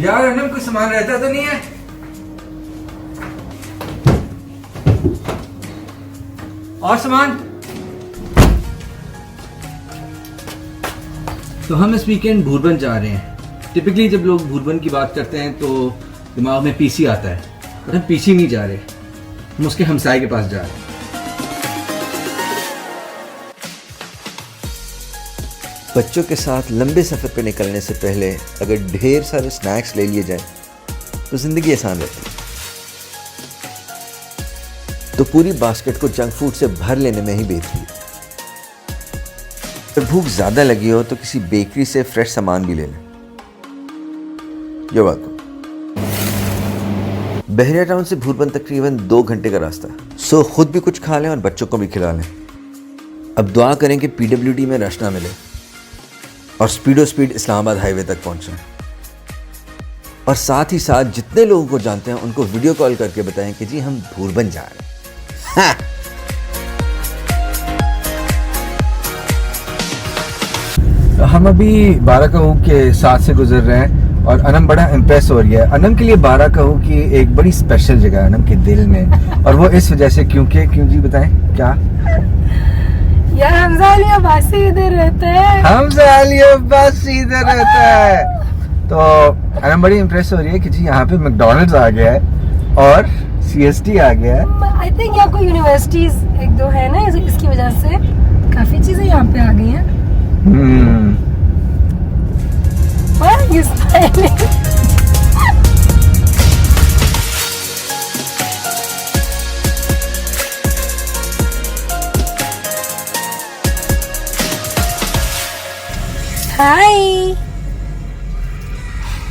यार अनम कोई सामान रहता तो नहीं है? और सामान? तो हम इस वीकेंड भूरबन जा रहे हैं। टिपिकली जब लोग भूरबन की बात करते हैं तो दिमाग में पीसी आता है, पर हम पीसी नहीं जा रहे, हम उसके हमसाये के पास जा रहे हैं। बच्चों के साथ लंबे सफ़र पर निकलने से पहले अगर ढेर सारे स्नैक्स ले लिए जाएं तो ज़िंदगी आसान रहती है। तो पूरी बास्केट को जंक फूड से भर लेने में ही बेहतरी है। अगर भूख ज़्यादा लगी हो तो किसी बेकरी से फ्रेश सामान भी ले लें। You're welcome। बहरिया टाउन से भूरबन तकरीबन 2 घंटे का रास्ता है। सो खुद भी कुछ खा लें और बच्चों को भी खिला लें। अब दुआ करें कि PWD में रश ना मिले और स्पीड इस्लामाबाद हाईवे तक पहुंचे। और साथ ही साथ जितने लोगों को जानते हैं उनको वीडियो कॉल करके बताएं कि जी हम भूरबन जा रहे हैं। हाँ। हम अभी बाराकहू के साथ से गुजर रहे हैं और अनम बड़ा इम्प्रेस हो रही है। अनम के लिए बाराकहू की एक बड़ी स्पेशल जगह है अनम के दिल में, और वो इस वजह से क्यों जी बताएं क्या? यार हमजा अली अब्बासी इधर रहता है। हमजा अली अब्बासी इधर रहता है। तो अनम बड़ी इम्प्रेस हो रही है कि जी यहाँ पे मैकडॉनल्ड्स आ गया है और CST आ गया है। आई थिंक यहाँ कोई यूनिवर्सिटीज 1-2 है ना, इसकी वजह से काफी चीजें यहाँ पे आ गई हैं। Hi.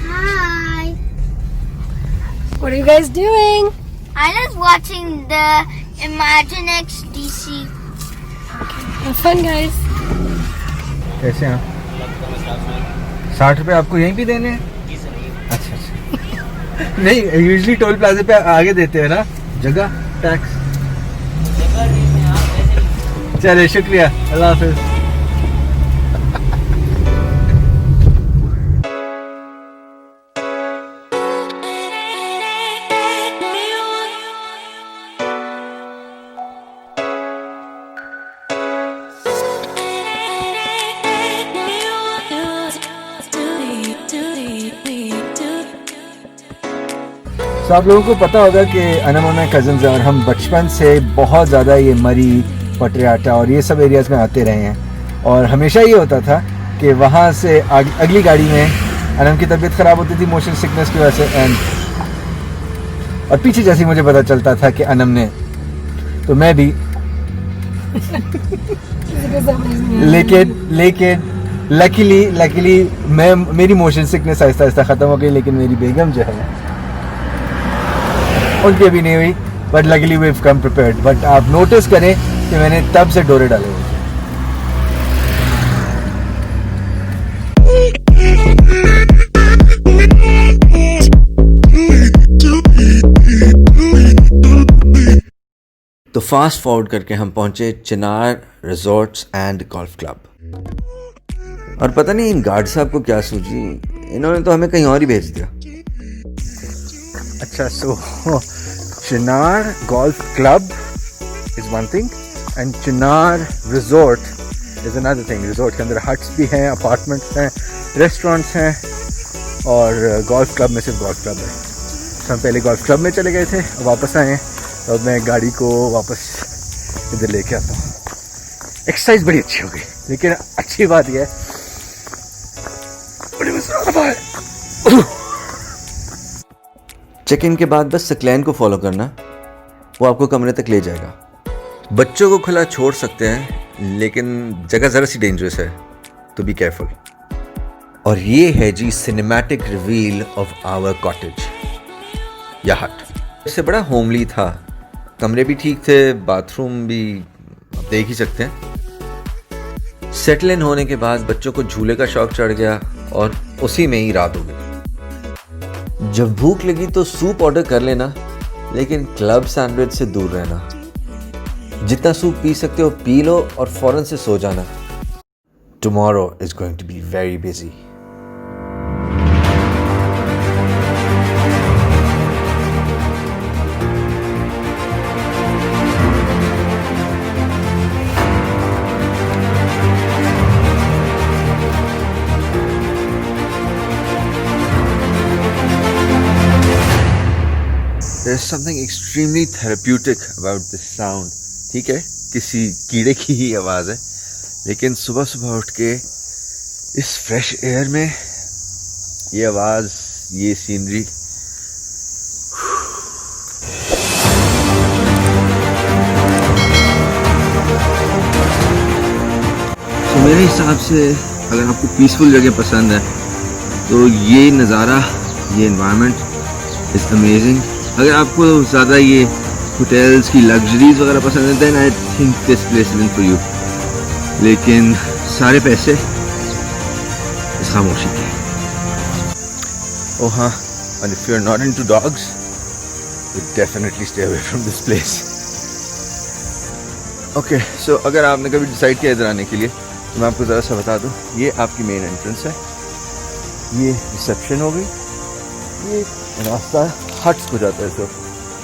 Hi. What are you guys doing? I was watching the Imaginex DC. Have fun, guys. कैसे हैं? 60 रुपए आपको यहीं भी देने हैं? अच्छा। नहीं, यूजुअली टोल प्लाजा पे आगे देते हैं ना जगह टैक्स। चलिए शुक्रिया, अल्लाह हाफिज। तो आप लोगों को पता होगा कि अनम और मैं कज़न्स हैं और हम बचपन से बहुत ज़्यादा ये मरी, पटरियाटा और ये सब एरियाज़ में आते रहे हैं। और हमेशा ये होता था कि वहाँ से अगली गाड़ी में अनम की तबीयत ख़राब होती थी मोशन सिकनेस की वजह से, और पीछे जैसे मुझे पता चलता था कि अनम ने, तो मैं भी लेकिन लकीली मेरी मोशन सिकनेस आहिस्ता आहिस्ता ख़त्म हो गई, लेकिन मेरी बेगम जो है उनकी अभी नहीं हुई। But luckily we have come prepared. But आप नोटिस करें कि मैंने तब से डोरे डाले हुए। तो फास्ट फॉरवर्ड करके हम पहुंचे चिनार रिजॉर्ट्स एंड गोल्फ क्लब। और पता नहीं इन गार्ड साहब को क्या सूझी, इन्होंने तो हमें कहीं और ही भेज दिया। अच्छा, so Chinar golf club is one thing and Chinar resort is another thing. Resort के अंदर हट्स भी हैं, अपार्टमेंट्स हैं, रेस्टोरेंट्स हैं, और गोल्फ क्लब में सिर्फ गोल्फ क्लब है। तो हम पहले गोल्फ क्लब में चले गए थे, वापस आए हैं, तो अब मैं गाड़ी को वापस इधर लेके आता हूँ। एक्सरसाइज बड़ी अच्छी हो गई, लेकिन अच्छी बात यह है बड़ी मजा है। चेक इन के बाद बस सकलैन को फॉलो करना, वो आपको कमरे तक ले जाएगा। बच्चों को खुला छोड़ सकते हैं, लेकिन जगह ज़रा सी डेंजरस है, तो बी केयरफुल। और ये है जी cinematic reveal of our cottage या हट। इससे बड़ा होमली था, कमरे भी ठीक थे, बाथरूम भी आप देख ही सकते हैं। सेटल इन होने के बाद बच्चों को झूले का शौक चढ़ गया और उसी में ही रात हो गई। जब भूख लगी तो सूप ऑर्डर कर लेना, लेकिन क्लब सैंडविच से दूर रहना। जितना सूप पी सकते हो पी लो और फौरन से सो जाना। Tomorrow is going to be very busy. There is something extremely therapeutic about this sound. ठीक है, किसी कीड़े की ही आवाज़ है, लेकिन सुबह सुबह उठ के इस फ्रेश एयर में ये आवाज़, ये सीनरी, तो मेरे हिसाब से अगर आपको पीसफुल जगह पसंद है तो ये नज़ारा, ये इन्वायरमेंट इज़ अमेजिंग. अगर आपको ज़्यादा ये होटल्स की लग्जरीज वगैरह पसंद है then I think this place is for you. लेकिन सारे पैसे इस खामोशी के. ओह हाँ, and if you're not into dogs, you definitely stay away from this place. Okay, so अगर आपने कभी डिसाइड किया इधर आने के लिए तो मैं आपको ज़रा सा बता दूँ. ये आपकी मेन एंट्रेंस है, ये रिसेप्शन हो गई, ये रास्ता हट्स को जाता है. तो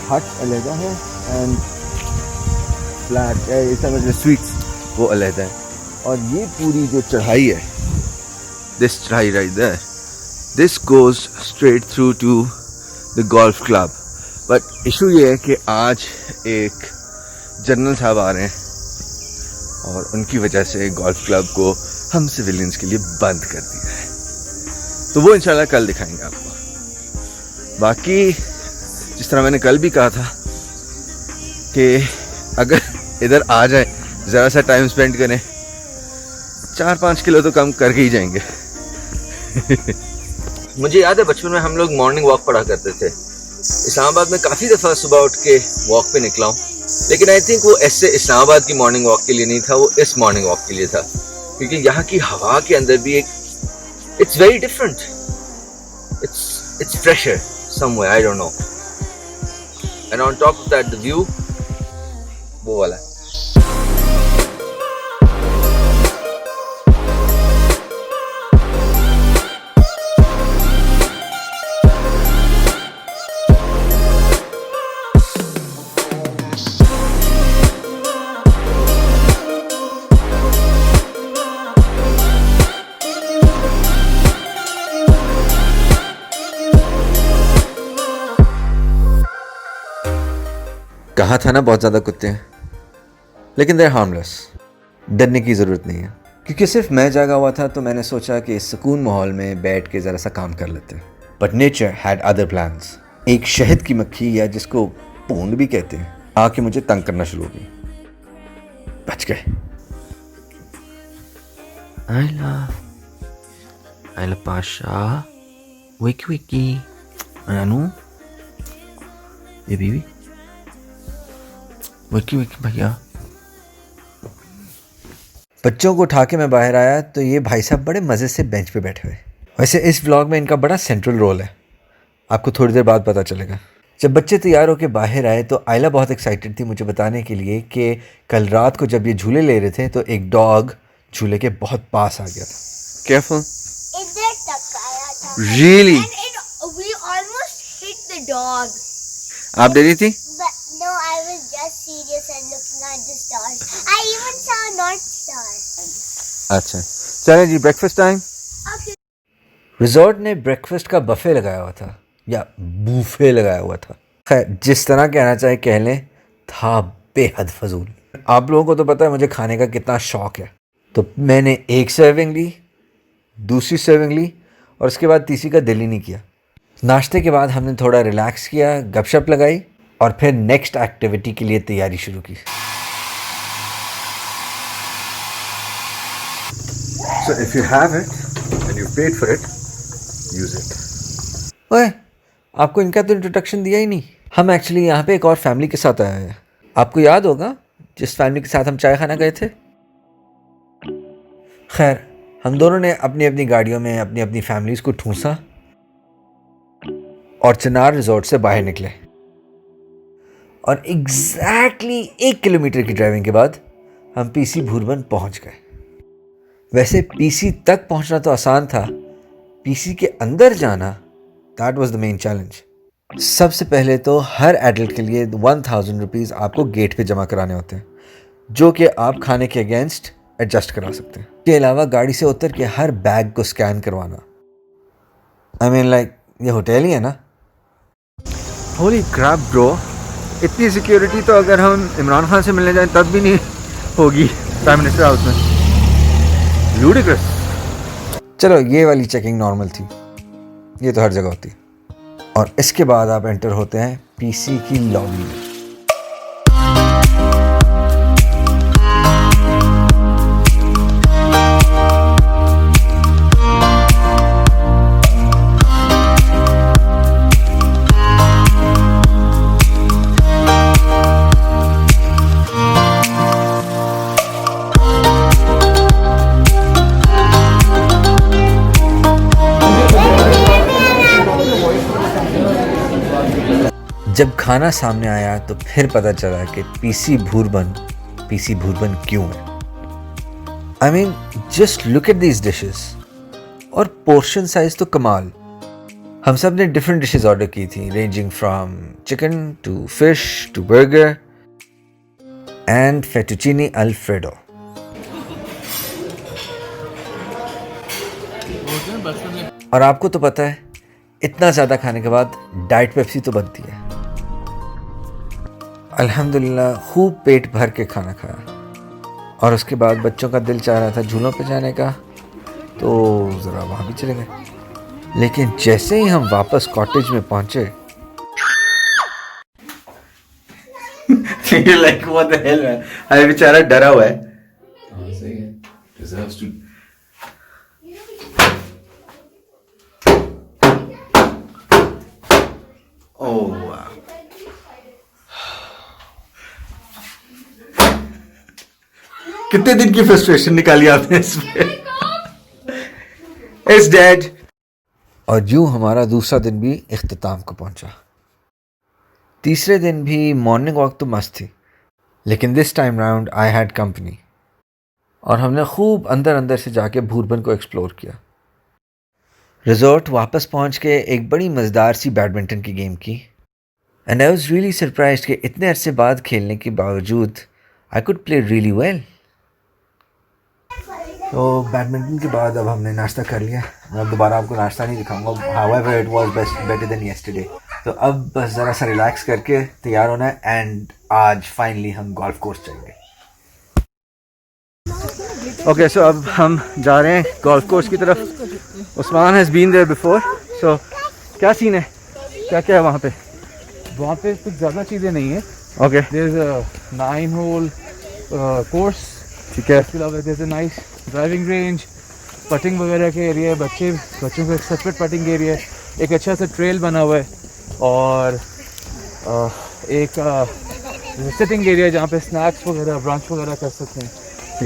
हट अलग है एंड फ्लैट ये समझ स्वीट्स वो अलग है. और ये पूरी जो चढ़ाई है, दिस चढ़ाई right there, this goes straight through to the golf club. But issue ये है कि आज एक जनरल साहब आ रहे हैं और उनकी वजह से गोल्फ क्लब को हम सिविलियंस के लिए बंद कर दिया है. तो वो इंशाल्लाह कल दिखाएंगे आपको. बाकी जिस तरह मैंने कल भी कहा था कि अगर इधर आ जाए, ज़रा सा टाइम स्पेंड करें, 4-5 किलो तो कम करके ही जाएंगे. मुझे याद है बचपन में हम लोग मॉर्निंग वॉक पढ़ा करते थे. इस्लामाबाद में काफ़ी दफ़ा सुबह उठ के वॉक पे निकला हूँ, लेकिन आई थिंक वो ऐसे इस्लामाबाद की मॉर्निंग वॉक के लिए नहीं था, वो इस मॉर्निंग वॉक के लिए था, क्योंकि यहाँ की हवा के अंदर भी एक it's very different, it's fresher somewhere, I don't know. And on top of that the view वो वाला. कहा था ना बहुत ज़्यादा कुत्ते हैं, लेकिन देर हार्मलेस. डरने की ज़रूरत नहीं है, क्योंकि सिर्फ मैं जागा हुआ था तो मैंने सोचा कि इस सुकून माहौल में बैठ के ज़रा सा काम कर लेते हैं. But nature had other plans. एक शहद की मक्खी, या जिसको पूंड भी कहते हैं, आके मुझे तंग करना शुरू हो गई. बच गए. आइला पाशा, विकी विकी, अनु, ये बीवी, विकी विकी भैया. बच्चों को उठा के मैं बाहर आया तो ये भाई साहब बड़े मज़े से बेंच पे बैठे हुए. वैसे इस व्लॉग में इनका बड़ा सेंट्रल रोल है, आपको थोड़ी देर बाद पता चलेगा. जब बच्चे तैयार होकर बाहर आए तो आयला बहुत एक्साइटेड थी मुझे बताने के लिए कि कल रात को जब ये झूले ले रहे थे तो एक डॉग झूले के बहुत पास आ गया था. केयरफुल. इधर तक आया था. Really? We almost hit the dog. आप डरी थी? But no, I was just serious and looking at the stars. I even saw a North Star. अच्छा, चलें जी, ब्रेकफास्ट टाइम. Okay. रिजॉर्ट ने ब्रेकफास्ट का बफे लगाया हुआ था, या बूफे लगाया हुआ था. खैर, जिस तरह कहना चाहे कह लें, था बेहद फजूल. आप लोगों को तो पता है मुझे खाने का कितना शौक है. तो मैंने एक सर्विंग ली, दूसरी सर्विंग ली, और उसके बाद तीसरी का दिल ही नहीं किया. नाश्ते के बाद हमने थोड़ा रिलैक्स किया, गपशप लगाई, और फिर नेक्स्ट एक्टिविटी के लिए तैयारी शुरू की. So if you have it and you paid for it, use it. ओए, आपको इनका तो इंट्रोडक्शन दिया ही नहीं. हम एक्चुअली यहाँ पे एक और फैमिली के साथ आए हैं. आपको याद होगा जिस फैमिली के साथ हम चाय खाना गए थे. खैर, हम दोनों ने अपनी अपनी गाड़ियों में अपनी अपनी फैमिलीज़ को ठूंसा और चिनार रिजॉर्ट से बाहर निकले. और एग्जैक्टली 1 किलोमीटर की ड्राइविंग के बाद हम पीसी भूरबन पहुंच गए. वैसे पीसी तक पहुंचना तो आसान था, पीसी के अंदर जाना that was the main challenge. सबसे पहले तो हर एडल्ट के लिए 1000 रुपीज़ आपको गेट पे जमा कराने होते हैं, जो कि आप खाने के अगेंस्ट एडजस्ट करा सकते हैं. इसके अलावा गाड़ी से उतर के हर बैग को स्कैन करवाना. आई मीन लाइक ये होटल ही है ना. होली क्रैप ब्रो, इतनी सिक्योरिटी तो अगर हम इमरान खान से मिलने जाएं तब भी नहीं होगी प्राइम मिनिस्टर हाउस में। लूडिक्रस। चलो ये वाली चेकिंग नॉर्मल थी, ये तो हर जगह होती है। और इसके बाद आप एंटर होते हैं पीसी की लॉबी में। जब खाना सामने आया तो फिर पता चला कि पीसी भूरबन क्यों है। I mean just look at these dishes, और पोर्शन साइज तो कमाल। हम सब ने डिफरेंट डिशेस ऑर्डर की थी, ranging from chicken to fish to burger and fettuccine alfredo. और आपको तो पता है, इतना ज़्यादा खाने के बाद डाइट पेप्सी तो बनती है। अल्हम्दुलिल्लाह खूब पेट भर के खाना खाया, और उसके बाद बच्चों का दिल चाह रहा था झूलों पे जाने का, तो ज़रा वहाँ भी चले गए। लेकिन जैसे ही हम वापस कॉटेज में पहुँचे like what the hell man, अरे बेचारा डरा हुआ है। सही है, deserves to. Oh wow. कितने दिन की फ्रस्ट्रेशन निकाली आपने इसमें? It's dead. और यूँ हमारा दूसरा दिन भी इख्तिताम को पहुंचा। तीसरे दिन भी मॉर्निंग वॉक तो मस्त थी, लेकिन this time round I had company, और हमने खूब अंदर अंदर से जाके भूरबन को एक्सप्लोर किया। रिजॉर्ट वापस पहुंच के एक बड़ी मज़ेदार सी बैडमिंटन की गेम की, and I was really surprised कि इतने अरसे बाद खेलने के बावजूद I could play really well. तो बैडमिंटन के बाद अब हमने नाश्ता कर लिया। मैं दोबारा आपको नाश्ता नहीं दिखाऊंगा, however it was better than yesterday. तो अब बस ज़रा सा रिलैक्स करके तैयार होना है, एंड आज फाइनली हम गोल्फ कोर्स जाएंगे। ओके सो अब हम जा रहे हैं गोल्फ कोर्स की तरफ। Usman has been there before, so क्या सीन है, क्या क्या है वहाँ पे? वहाँ पे कुछ ज़्यादा चीज़ें नहीं है। Okay there is a 9 hole course, ठीक है। इसके अलावा there is a nice driving range, putting वगैरह के एरिया है, बच्चों को एक सेपरेट पटिंग एरिया है, एक अच्छा सा ट्रेल बना हुआ है, और एक सिटिंग एरिया जहाँ पे स्नैक्स वगैरह ब्रंच वगैरह कर सकते हैं।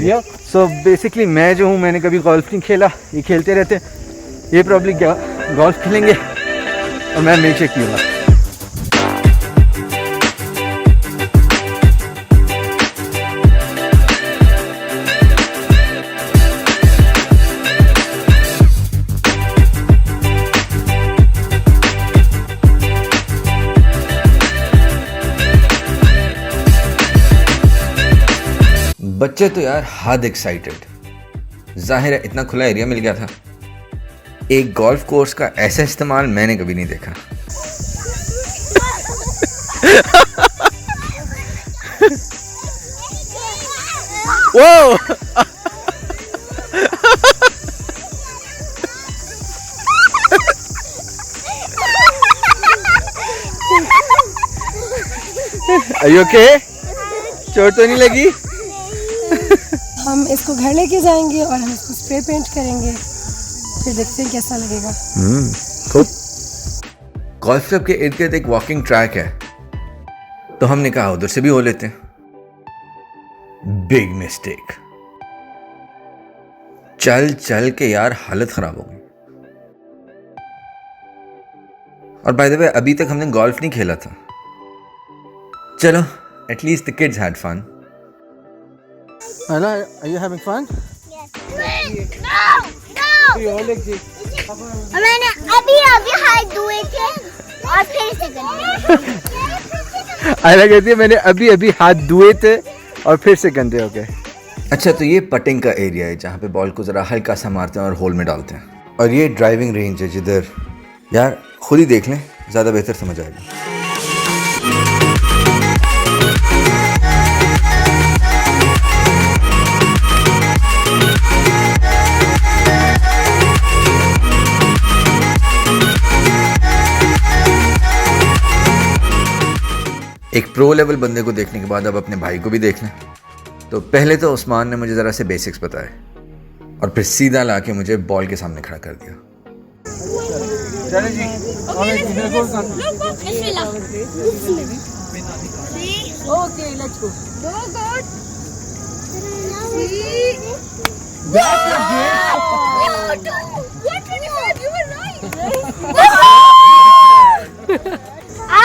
या सो बेसिकली मैं जो हूँ, मैंने कभी गोल्फ नहीं खेला, ये खेलते रहते हैं। ये प्रॉब्ली गोल्फ खेलेंगे और मैं मिल्क शेक पीऊँगा। बच्चे तो यार हद एक्साइटेड। जाहिर है इतना खुला एरिया मिल गया था। एक गोल्फ कोर्स का ऐसा इस्तेमाल मैंने कभी नहीं देखा। Whoa! Are you okay? चोट तो नहीं लगी? हम इसको घर लेके जाएंगे और हम इसको स्प्रे पेंट करेंगे, फिर देखते हैं कैसा लगेगा। गोल्फ क्लब के इर्द गिर्द एक वॉकिंग ट्रैक है, तो हमने कहा उधर से भी हो लेते हैं। Big mistake. चल चल के यार हालत खराब हो गई। और बाय द वे अभी तक हमने गोल्फ नहीं खेला था। चलो, at least the kids had fun. Anna, are you having fun? Yes. No. और मैंने अभी हाथ धोए थे और फिर से गंदे। आयला कहती है मैंने अभी हाथ धोए थे और फिर से गंदे हो गए। अच्छा, तो ये पटिंग का एरिया है जहाँ पे बॉल को ज़रा हल्का सा मारते हैं और होल में डालते हैं। और ये ड्राइविंग रेंज है जिधर यार खुद ही देख लें, ज़्यादा बेहतर समझ आएगा। प्रो लेवल बंदे को देखने के बाद अब अपने भाई को भी देख लें। तो पहले तो उस्मान ने मुझे ज़रा से बेसिक्स बताए और फिर सीधा ला के मुझे बॉल के सामने खड़ा कर दिया। Okay, let's go. Go, God.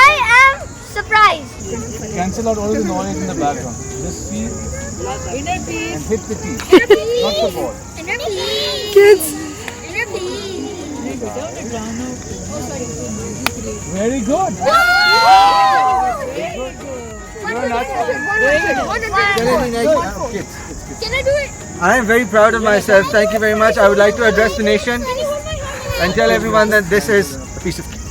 I am surprised. Cancel out all the noise in the background. Just see Inner peace. and hit the tee, not the ball. Inner peace. Kids. Inner peace. Very good. Can I do it? I am very proud of myself. Thank you very much. I would like to address the nation and tell everyone that this is a piece of cake.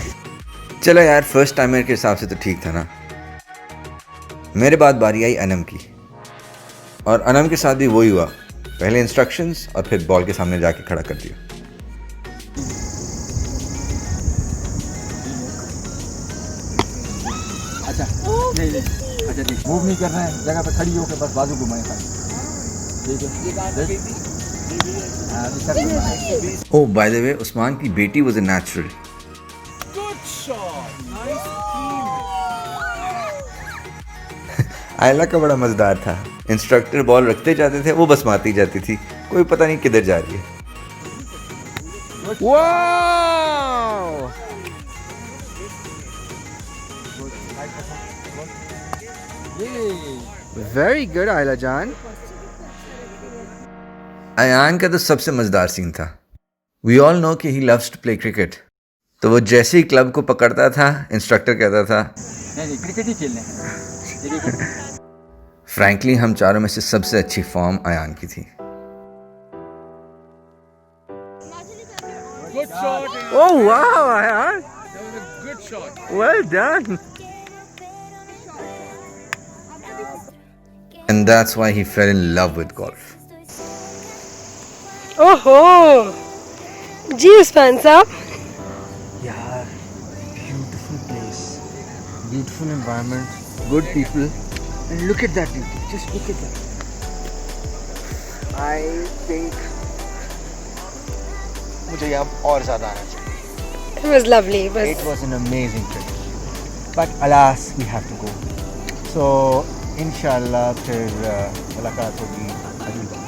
चलो यार, first timer के हिसाब से तो ठीक था ना। मेरे बाद बारी आई अनम की, और अनम के साथ भी वही हुआ। पहले इंस्ट्रक्शंस और फिर बॉल के सामने जाके खड़ा कर दिया। मूव नहीं करना है, जगह पे खड़ी होकर बस बाजू घुमाए खाली। ओह बाय द वे, उस्मान की बेटी वाज अ नेचुरल। आयला का बड़ा मजेदार था। इंस्ट्रक्टर बॉल रखते जाते थे, वो बस मारती जाती थी, कोई पता नहीं किधर जा रही है। Wow! Very good, Ayla Jan. Ayan का तो सबसे मजेदार सीन था। वी ऑल नो कि he loves to play cricket, तो वो जैसे ही क्लब को पकड़ता था, इंस्ट्रक्टर कहता था नहीं क्रिकेट ही खेलने हैं। फ्रैंकली हम चारों में से सबसे अच्छी फॉर्म अयान की थी। Oh wow, Ayan. That was a good shot. Well done. And that's why he fell in love with golf. Oh, जी उस्मान साहब. Yeah, beautiful place, beautiful environment, good people, and look at that beauty. Just look at that. I think मुझे यहाँ और ज़्यादा आना चाहिए. It was lovely. It was an amazing trip, but alas, we have to go. So, inshallah, फिर मुलाकात होगी अगली बार.